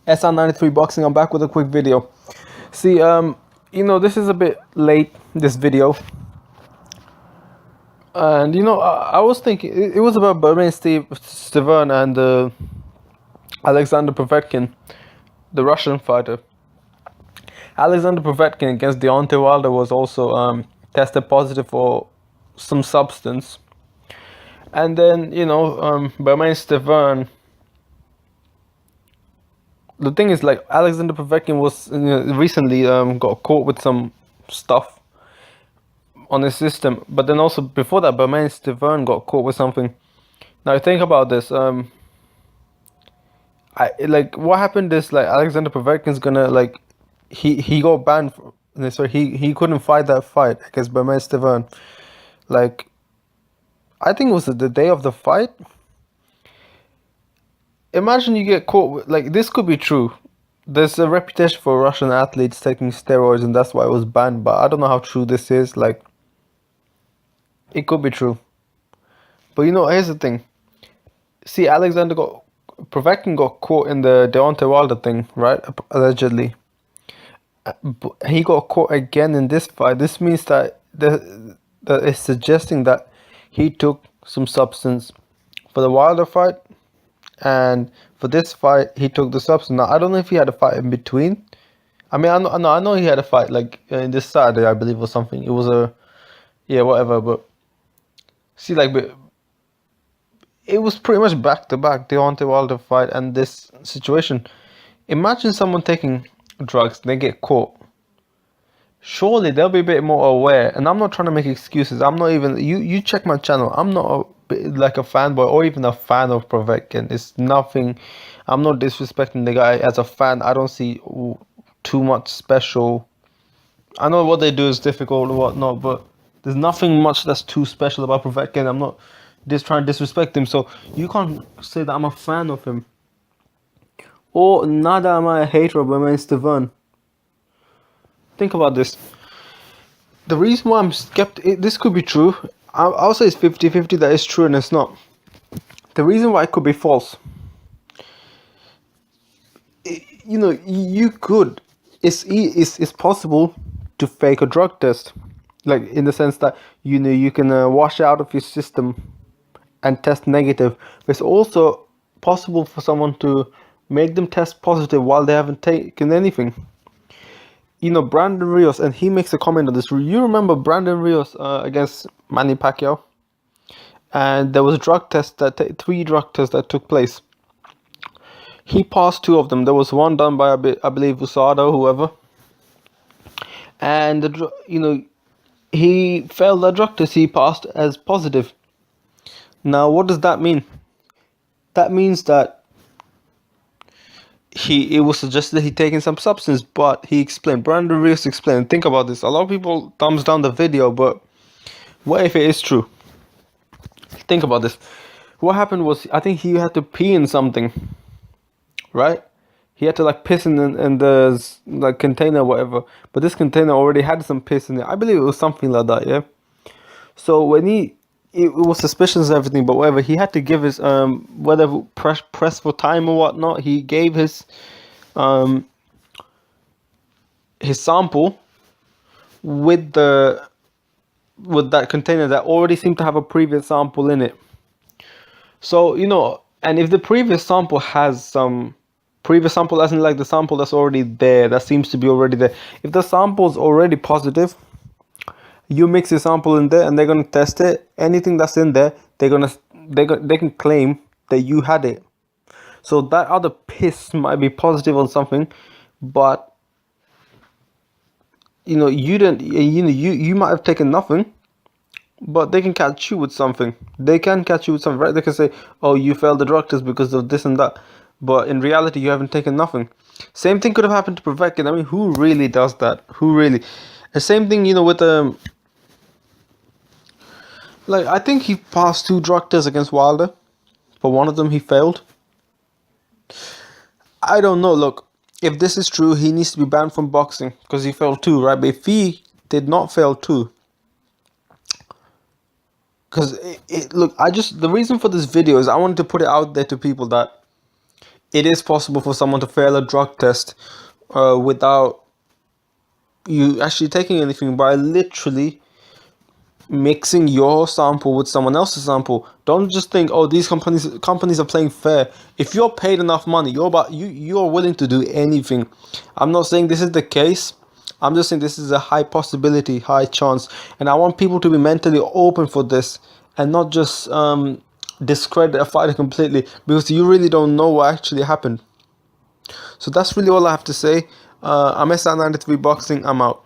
SR93 Boxing. I'm back with a quick video. See, this is a bit late, this video. And, I was thinking, it was about Bermain Steven and Alexander Provetkin, the Russian fighter. Alexander Provetkin against Deontay Wilder was also tested positive for some substance. And then, Bermain Steven, the thing is, like, Alexander Provetkin was recently got caught with some stuff on his system, but then also before that, Bermain Steven got caught with something. Now think about this. What happened is, like, Alexander Povetkin's gonna, like, he got banned. Sorry, he couldn't fight that fight against Bermain Steven. Like, I think it was the day of the fight. Imagine you get caught with, like, this could be true. There's a reputation for Russian athletes taking steroids, and that's why it was banned. But I don't know how true this is. Like, it could be true. But here's the thing. See, Provetkin got caught in the Deontay Wilder thing, right? Allegedly. He got caught again in this fight. This means that it's suggesting that he took some substance for the Wilder fight, and for this fight he took the substance. Now I don't know if he had a fight in between. I mean, I know he had a fight like in this Saturday, I believe, or something. It was whatever. But see, like, it was pretty much back to back, Deontay Wilder fight and this situation. Imagine someone taking drugs, they get caught. Surely they'll be a bit more aware. And I'm not trying to make excuses. I'm not even, you check my channel. I'm not like a fanboy or even a fan of Provetkin. It's nothing. I'm not disrespecting the guy as a fan. I don't see too much special. I know what they do is difficult or whatnot, but there's nothing much that's too special about Provetkin. I'm not just trying to disrespect him, so you can't say that I'm a fan of him. Or neither am I a hater of Bermain Steven. Think about this. The reason why I'm skeptical, this could be true. I'll say it's 50-50 that it's true and it's not. The reason why it could be false. You could. It's possible to fake a drug test, like in the sense that you can wash out of your system and test negative. But it's also possible for someone to make them test positive while they haven't taken anything. Brandon Rios, and he makes a comment on this. You remember Brandon Rios against Manny Pacquiao? And there was three drug tests that took place. He passed two of them. There was one done by, I believe, USADA or whoever. And, he failed the drug test. He passed as positive. Now, what does that mean? That means that it was suggested that he'd taken some substance, but he explained. Brandon Rios explained. Think about this. A lot of people thumbs down the video, but what if it is true? Think about this. What happened was, I think he had to pee in something, right? He had to, like, piss in the like container or whatever, but this container already had some piss in it. I believe it was something like that, yeah. So when it was suspicious and everything, but whatever, he had to give his whatever press for time or whatnot. He gave his sample with that container that already seemed to have a previous sample in it. So and if the previous sample has some previous sample, as in like the sample that's already there, that seems to be already there, if the sample's already positive, you mix your sample in there and they're gonna test it. Anything that's in there, they can claim that you had it. So that other piss might be positive on something, but you didn't. You might have taken nothing, but they can catch you with something. They can catch you with something, right? They can say, "Oh, you failed the drug test because of this and that," but in reality, you haven't taken nothing. Same thing could have happened to Provetkin. I mean, who really does that? Who really? The same thing, with like, I think he passed two drug tests against Wilder, but one of them he failed. I don't know. Look, if this is true, he needs to be banned from boxing because he failed two, right? But if he did not fail two, because look, the reason for this video is I wanted to put it out there to people that it is possible for someone to fail a drug test without you actually taking anything, by literally mixing your sample with someone else's sample. Don't just think, oh, these companies are playing fair. If you're paid enough money, you're willing to do anything. I'm not saying this is the case. I'm just saying this is a high possibility, high chance, and I want people to be mentally open for this and not just discredit a fighter completely, because you really don't know what actually happened. So that's really all I have to say. I'm SR93 Boxing. I'm out.